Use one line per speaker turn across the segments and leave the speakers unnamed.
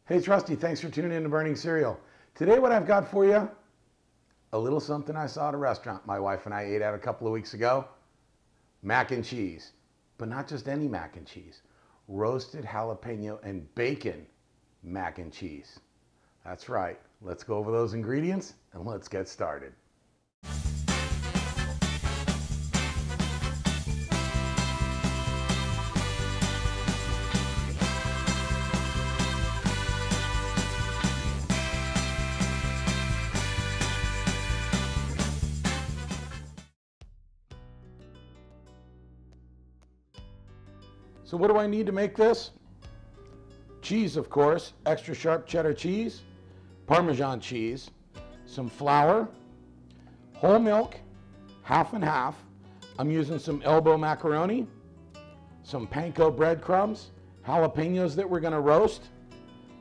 Hey Trusty, thanks for tuning in to Burning Cereal. Today what I've got for you, a little something I saw at a restaurant my wife and I ate at a couple of weeks ago. Mac and cheese, but not just any mac and cheese. Roasted jalapeno and bacon mac and cheese. That's right, let's go over those ingredients and let's get started. So what do I need to make this? Cheese, of course, extra sharp cheddar cheese, Parmesan cheese, some flour, whole milk, half and half. I'm using some elbow macaroni, some panko breadcrumbs, jalapeños that we're gonna roast,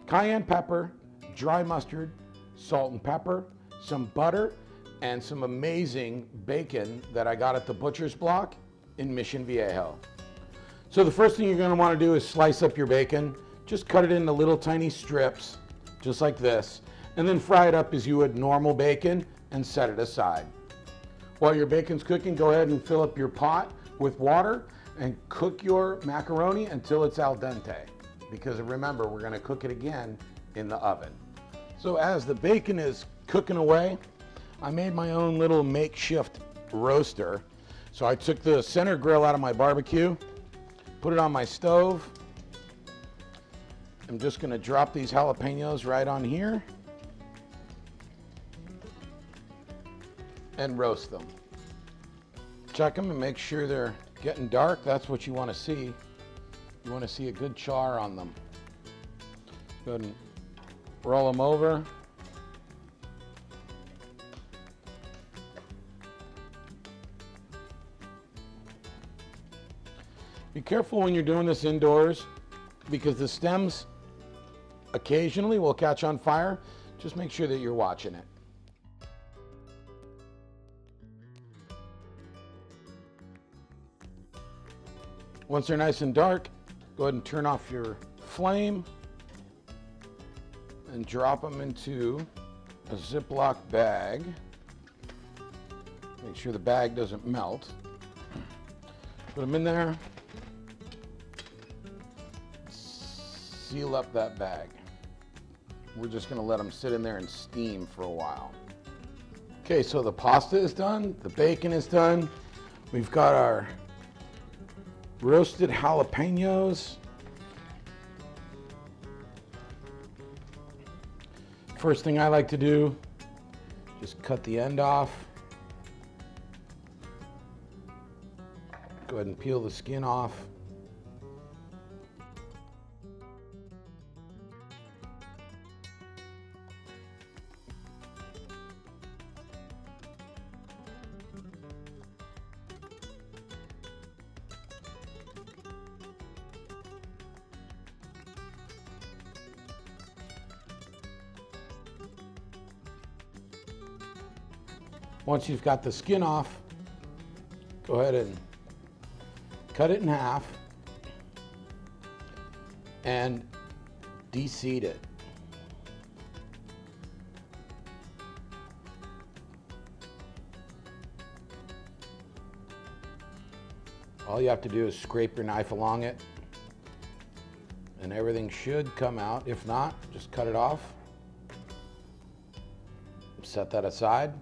cayenne pepper, dry mustard, salt and pepper, some butter, and some amazing bacon that I got at the butcher's block in Mission Viejo. So the first thing you're going to want to do is slice up your bacon. Just cut it into little tiny strips, just like this, and then fry it up as you would normal bacon and set it aside. While your bacon's cooking, go ahead and fill up your pot with water and cook your macaroni until it's al dente, because remember, we're going to cook it again in the oven. So as the bacon is cooking away, I made my own little makeshift roaster. So I took the center grill out of my barbecue, put it on my stove. I'm just going to drop these jalapenos right on here and roast them. Check them and make sure they're getting dark. That's what you want to see. You want to see a good char on them. Go ahead and roll them over. Be careful when you're doing this indoors because the stems occasionally will catch on fire. Just make sure that you're watching it. Once they're nice and dark, go ahead and turn off your flame and drop them into a Ziploc bag. Make sure the bag doesn't melt. Put them in there. Seal up that bag. We're just going to let them sit in there and steam for a while. Okay, so the pasta is done, the bacon is done. We've got our roasted jalapenos. First thing I like to do, just cut the end off. Go ahead and peel the skin off. Once you've got the skin off, go ahead and cut it in half and de-seed it. All you have to do is scrape your knife along it and everything should come out. If not, just cut it off. Set that aside.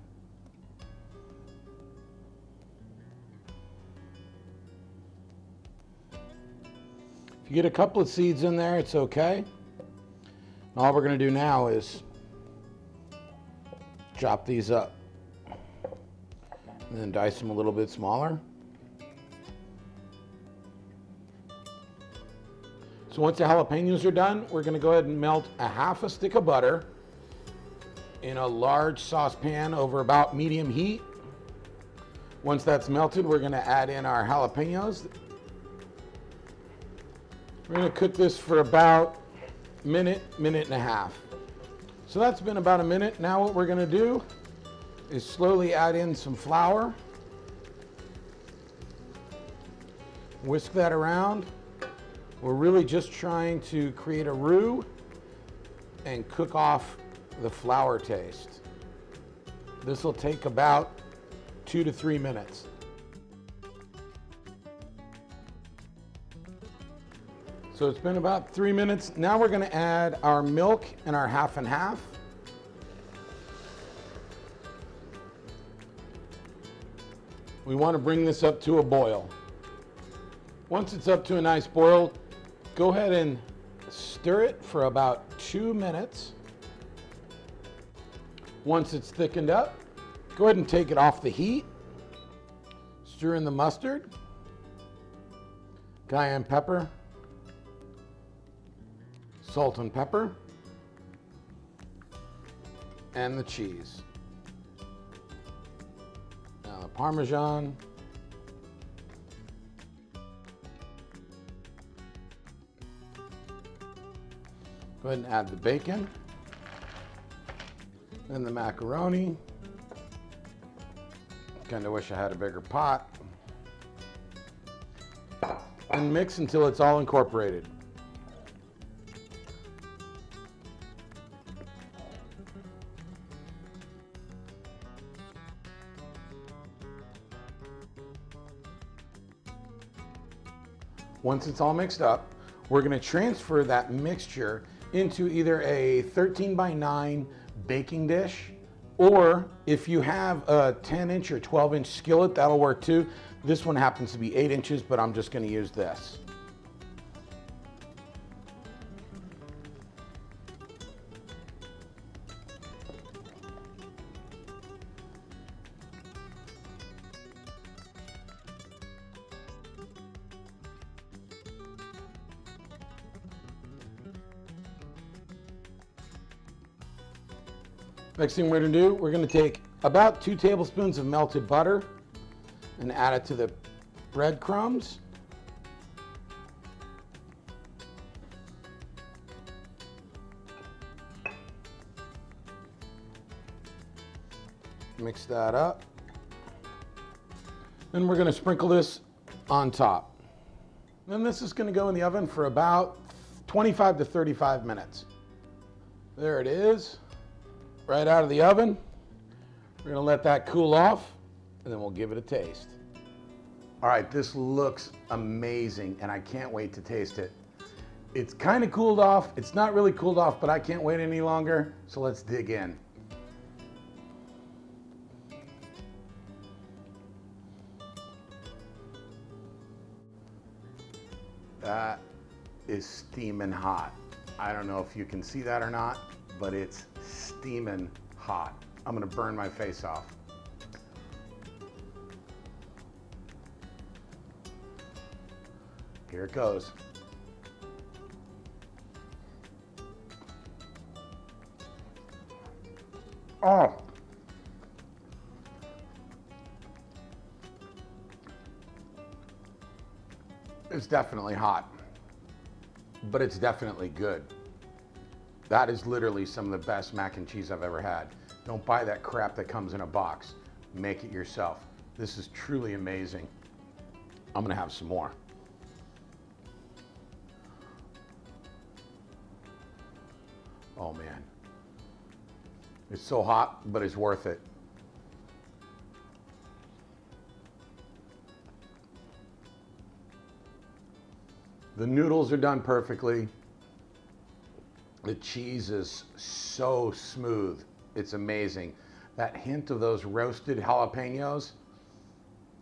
If you get a couple of seeds in there, it's okay. All we're going to do now is chop these up and then dice them a little bit smaller. So once the jalapenos are done, we're going to go ahead and melt a half a stick of butter in a large saucepan over about medium heat. Once that's melted, we're going to add in our jalapenos. We're going to cook this for about a minute, minute and a half. So that's been about a minute. Now what we're going to do is slowly add in some flour. Whisk that around. We're really just trying to create a roux and cook off the flour taste. This will take about 2 to 3 minutes. So it's been about 3 minutes. Now we're gonna add our milk and our half and half. We wanna bring this up to a boil. Once it's up to a nice boil, go ahead and stir it for about 2 minutes. Once it's thickened up, go ahead and take it off the heat. Stir in the mustard, cayenne pepper, salt and pepper, and the cheese. Now the Parmesan. Go ahead and add the bacon, then the macaroni. Kind of wish I had a bigger pot. And mix until it's all incorporated. Once it's all mixed up, we're going to transfer that mixture into either a 13x9 baking dish, or if you have a 10-inch or 12-inch skillet, that'll work too. This one happens to be 8 inches, but I'm just going to use this. Next thing we're going to do, we're going to take about 2 tablespoons of melted butter and add it to the breadcrumbs. Mix that up. Then we're going to sprinkle this on top. Then this is going to go in the oven for about 25 to 35 minutes. There it is. Right out of the oven. We're gonna let that cool off and then we'll give it a taste. All right, this looks amazing and I can't wait to taste it. It's kind of cooled off. It's not really cooled off, but I can't wait any longer. So let's dig in. That is steaming hot. I don't know if you can see that or not, but it's steaming hot. I'm gonna burn my face off. Here it goes. Oh. It's definitely hot, but it's definitely good. That is literally some of the best mac and cheese I've ever had. Don't buy that crap that comes in a box. Make it yourself. This is truly amazing. I'm gonna have some more. Oh man. It's so hot, but it's worth it. The noodles are done perfectly. The cheese is so smooth. It's amazing. That hint of those roasted jalapeños.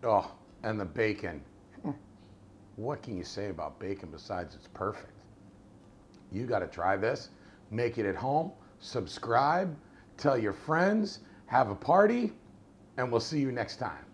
Oh, and the bacon. What can you say about bacon besides it's perfect? You got to try this. Make it at home. Subscribe. Tell your friends. Have a party. And we'll see you next time.